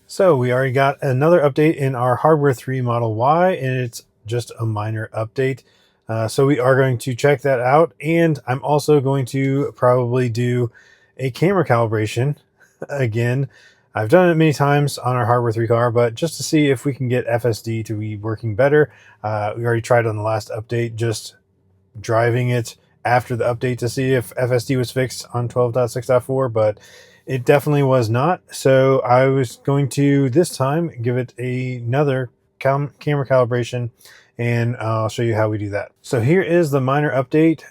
So we already got another update in our Hardware 3 Model Y, and it's just a minor update. So we are going to check that out, and I'm also going to probably do a camera calibration again. I've done it many times on our Hardware 3 car, but just to see if we can get FSD to be working better. We already tried on the last update, just driving it after the update to see if FSD was fixed on 12.6.4, but it definitely was not. So I was going to this time give it another camera calibration, and I'll show you how we do that. So here is the minor update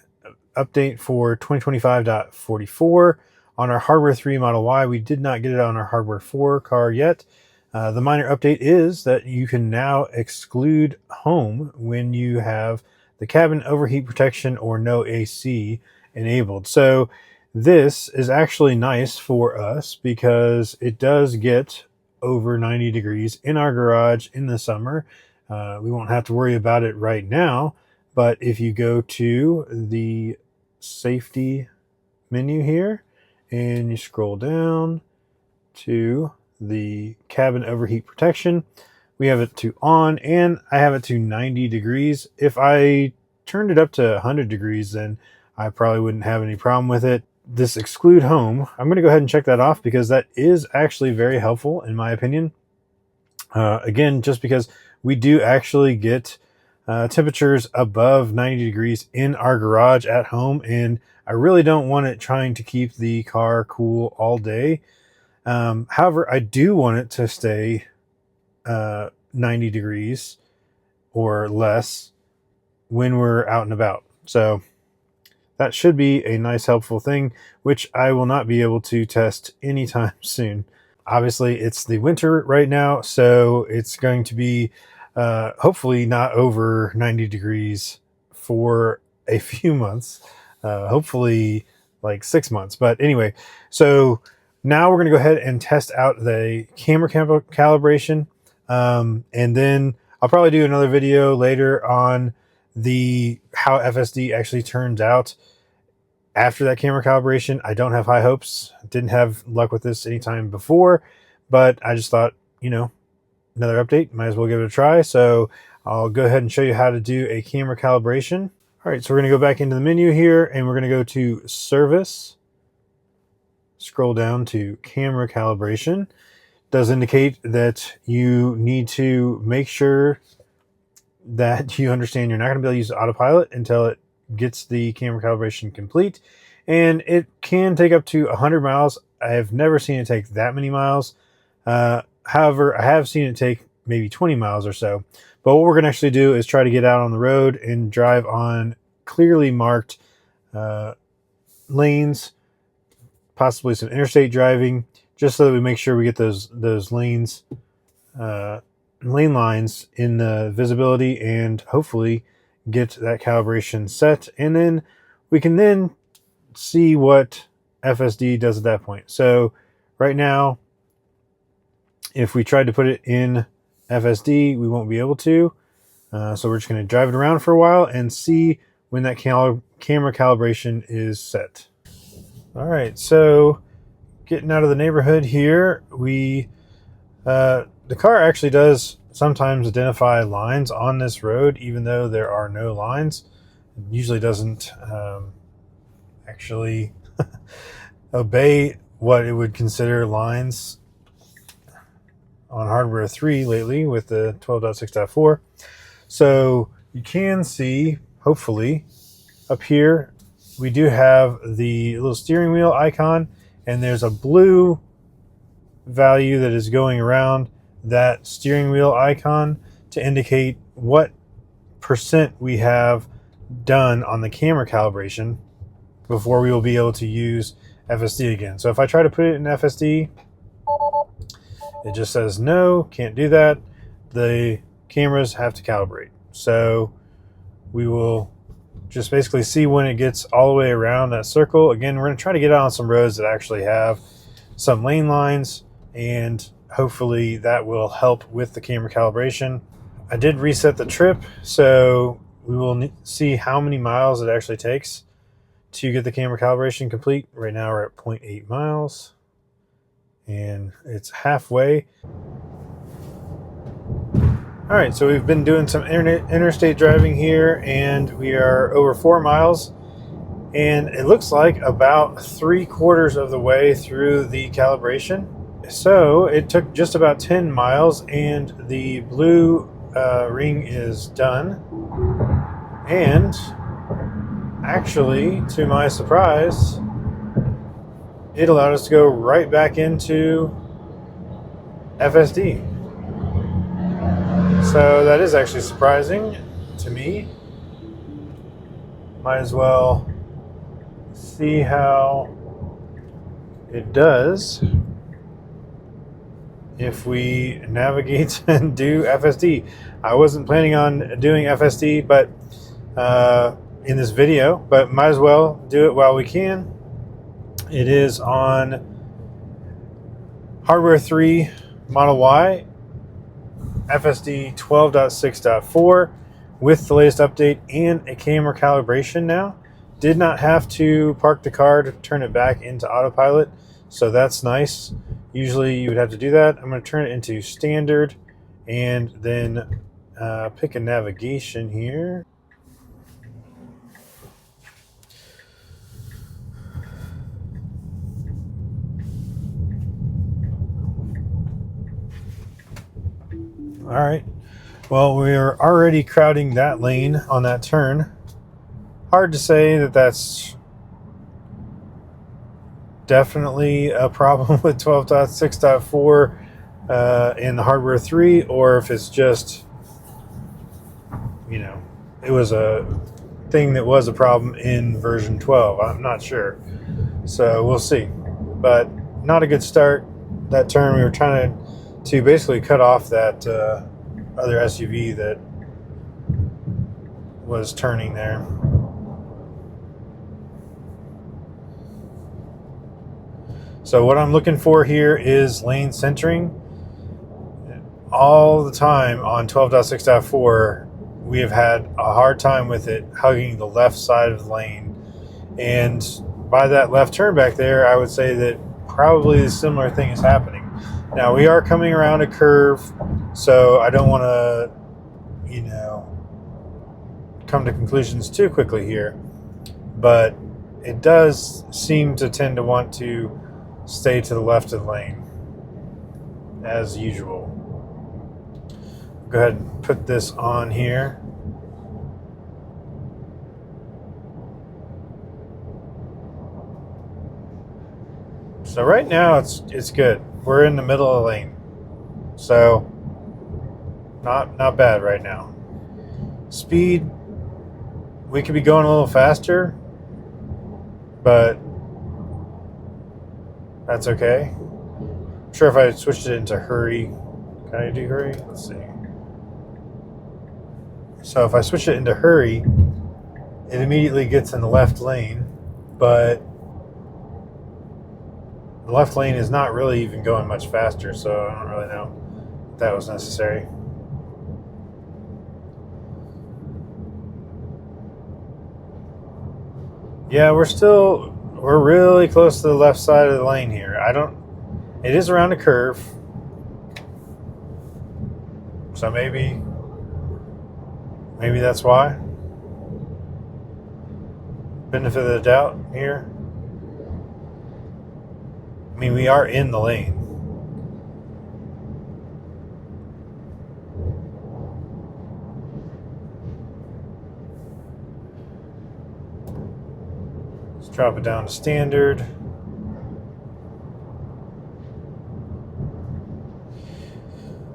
for 2025.44 on our Hardware 3 Model Y. We did not get it on our Hardware 4 car yet. The minor update is that you can now exclude home when you have the cabin overheat protection or no AC enabled. So this is actually nice for us because it does get over 90 degrees in our garage in the summer. We won't have to worry about it right now, but if you go to the safety menu here and you scroll down to the cabin overheat protection, we have it to on, and I have it to 90 degrees. If I turned it up to 100 degrees, then I probably wouldn't have any problem with it. This exclude home, I'm going to go ahead and check that off because that is actually very helpful in my opinion. Again, just because we do actually get temperatures above 90 degrees in our garage at home, and I really don't want it trying to keep the car cool all day. However, I do want it to stay 90 degrees or less when we're out and about. So that should be a nice helpful thing, which I will not be able to test anytime soon. Obviously it's the winter right now, so it's going to be hopefully not over 90 degrees for a few months, hopefully like 6 months. But anyway, so now we're going to go ahead and test out the camera calibration. And then I'll probably do another video later on how FSD actually turns out after that camera calibration. I don't have high hopes. Didn't have luck with this anytime before, but I just thought, another update, might as well give it a try. So I'll go ahead and show you how to do a camera calibration. All right, so we're going to go back into the menu here, and we're going to go to Service, scroll down to Camera Calibration. It does indicate that you need to make sure that you understand you're not going to be able to use autopilot until it gets the camera calibration complete, and it can take up to 100 miles. I have never seen it take that many miles. However, I have seen it take maybe 20 miles or so. But what we're going to actually do is try to get out on the road and drive on clearly marked lanes, possibly some interstate driving, just so that we make sure we get those lanes, lane lines in the visibility, and hopefully get that calibration set. And then we can then see what FSD does at that point. So right now, if we tried to put it in FSD, we won't be able to. So we're just going to drive it around for a while and see when that camera calibration is set. All right, so getting out of the neighborhood here, the car actually does sometimes identify lines on this road, even though there are no lines. It usually doesn't actually obey what it would consider lines on Hardware 3 lately with the 12.6.4. So you can see, hopefully, up here, we do have the little steering wheel icon, and there's a blue value that is going around that steering wheel icon to indicate what percent we have done on the camera calibration before we will be able to use FSD again. So if I try to put it in FSD, it just says no, can't do that. The cameras have to calibrate. So we will just basically see when it gets all the way around that circle. Again, we're going to try to get out on some roads that actually have some lane lines, and hopefully that will help with the camera calibration. I did reset the trip, so we will see how many miles it actually takes to get the camera calibration complete. Right now we're at 0.8 miles, and it's halfway. All right, so we've been doing some interstate driving here, and we are over 4 miles, and it looks like about 3/4 of the way through the calibration. So it took just about 10 miles, and the blue ring is done. And actually, to my surprise, it allowed us to go right back into FSD. So that is actually surprising to me. Might as well see how it does if we navigate and do FSD. I wasn't planning on doing FSD but in this video, but might as well do it while we can. It is on Hardware 3 Model Y, FSD 12.6.4 with the latest update and a camera calibration now. Did not have to park the car to turn it back into autopilot, so that's nice. Usually you would have to do that. I'm going to turn it into standard and then pick a navigation here. All right. Well, we're already crowding that lane on that turn. Hard to say that that's definitely a problem with 12.6.4 in the Hardware 3, or if it's just, you know, it was a thing that was a problem in version 12. I'm not sure. So we'll see. But not a good start. That turn, we were trying to basically cut off that other SUV that was turning there. So what I'm looking for here is lane centering. All the time on 12.6.4, we have had a hard time with it hugging the left side of the lane. And by that left turn back there, I would say that probably a similar thing is happening. Now, we are coming around a curve, so I don't want to, you know, come to conclusions too quickly here. But it does seem to tend to want to stay to the left of the lane, as usual. Go ahead and put this on here. So right now it's good. We're in the middle of the lane, so not bad right now. Speed, we could be going a little faster, but that's okay. I'm sure if I switched it into hurry, can I do hurry? Let's see. So if I switch it into hurry, it immediately gets in the left lane, but the left lane is not really even going much faster, so I don't really know if that was necessary. Yeah, we're really close to the left side of the lane here. It is around a curve, so maybe that's why. Benefit of the doubt here. I mean, we are in the lane. Let's drop it down to standard.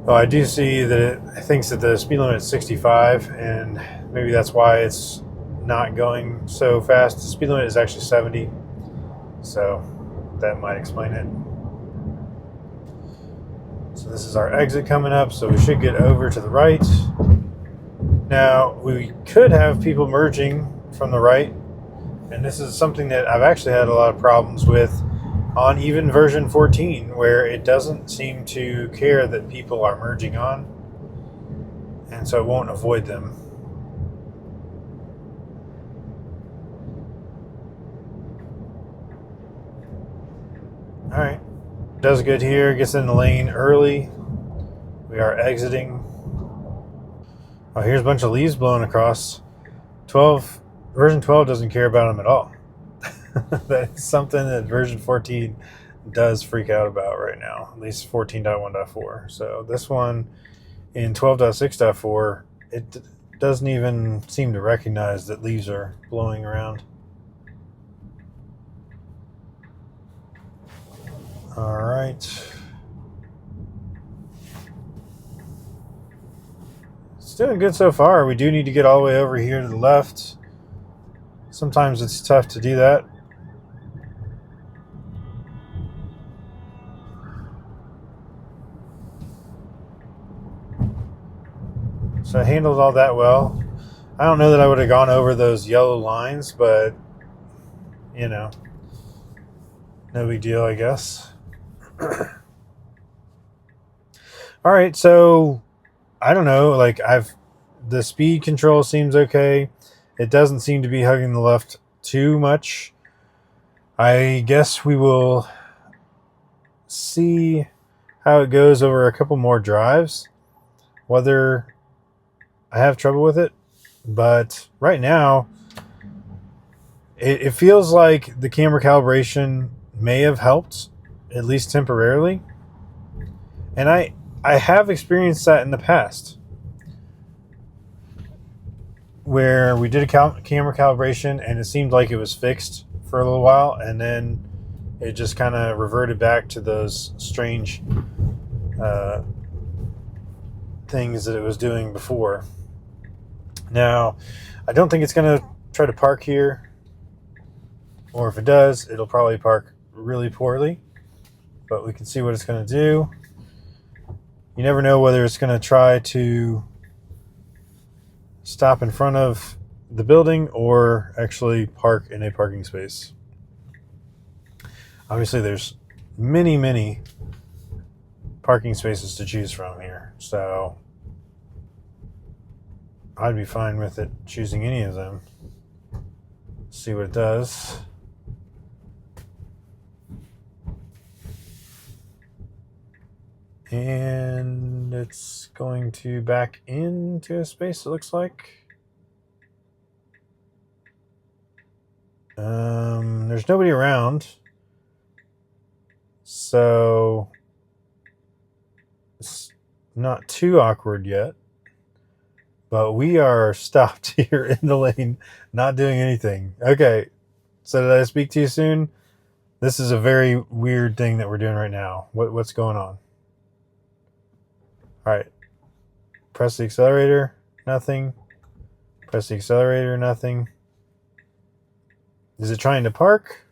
Oh, I do see that it thinks that the speed limit is 65, and maybe that's why it's not going so fast. The speed limit is actually 70, so that might explain it. So this is our exit coming up, so we should get over to the right. Now, we could have people merging from the right, and this is something that I've actually had a lot of problems with on even version 14, where it doesn't seem to care that people are merging on, and so it won't avoid them. All right, does good here, gets in the lane early. We are exiting. Oh, here's a bunch of leaves blowing across. 12 version 12 doesn't care about them at all. That's something that version 14 does freak out about right now, at least 14.1.4. So this one in 12.6.4, it doesn't even seem to recognize that leaves are blowing around. All right. It's doing good so far. We do need to get all the way over here to the left. Sometimes it's tough to do that. So I handled all that well. I don't know that I would have gone over those yellow lines, but, you know, no big deal, I guess. All right, so I don't know. Like the speed control seems okay. It doesn't seem to be hugging the left too much. I guess we will see how it goes over a couple more drives, whether I have trouble with it. But right now, it feels like the camera calibration may have helped, at least temporarily. And I have experienced that in the past, where we did a camera calibration and it seemed like it was fixed for a little while, and then it just kind of reverted back to those strange things that it was doing before. Now, I don't think it's going to try to park here, or if it does, it'll probably park really poorly, but we can see what it's going to do. You never know whether it's going to try to stop in front of the building or actually park in a parking space. Obviously, there's many parking spaces to choose from here, so I'd be fine with it choosing any of them. See what it does. And it's going to back into a space, it looks like. There's nobody around, so it's not too awkward yet. But we are stopped here in the lane, not doing anything. Okay, so did I speak to you soon? This is a very weird thing that we're doing right now. What's going on? All right, press the accelerator, nothing. Press the accelerator, nothing. Is it trying to park?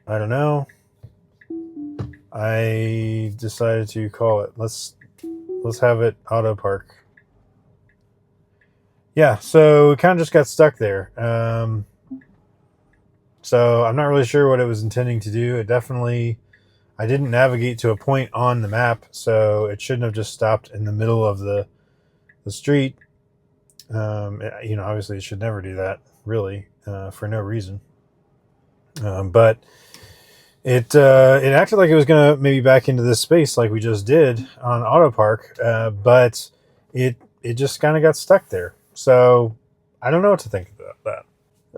I don't know. I decided to call it. Let's have it auto park. Yeah, so it kind of just got stuck there. So I'm not really sure what it was intending to do. I didn't navigate to a point on the map, so it shouldn't have just stopped in the middle of the street. Obviously it should never do that, really, for no reason. But it acted like it was going to maybe back into this space like we just did on auto park, but it just kind of got stuck there. So I don't know what to think about that.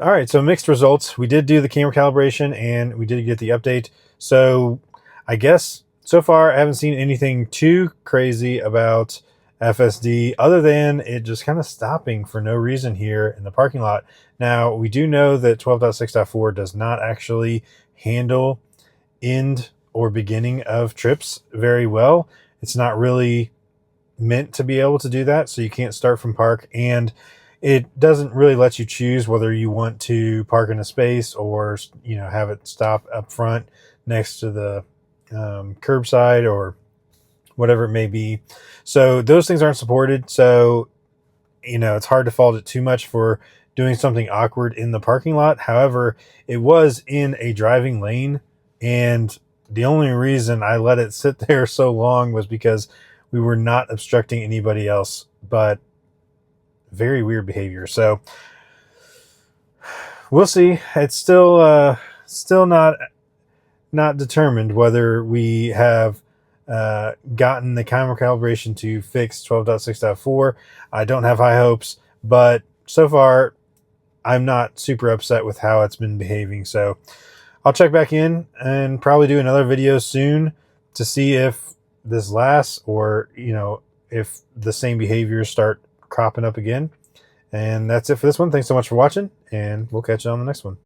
All right, so mixed results. We did do the camera calibration and we did get the update. So I guess so far I haven't seen anything too crazy about FSD other than it just kind of stopping for no reason here in the parking lot. Now, we do know that 12.6.4 does not actually handle end or beginning of trips very well. It's not really meant to be able to do that, so you can't start from park, and it doesn't really let you choose whether you want to park in a space or have it stop up front next to the curbside or whatever it may be. So those things aren't supported, so it's hard to fault it too much for doing something awkward in the parking lot. However, it was in a driving lane, and the only reason I let it sit there so long was because we were not obstructing anybody else. But very weird behavior. So we'll see. It's still not determined whether we have gotten the camera calibration to fix 12.6.4. I don't have high hopes, but so far I'm not super upset with how it's been behaving. So I'll check back in and probably do another video soon to see if this lasts, or, you know, if the same behaviors start cropping up again. And that's it for this one. Thanks so much for watching, and we'll catch you on the next one.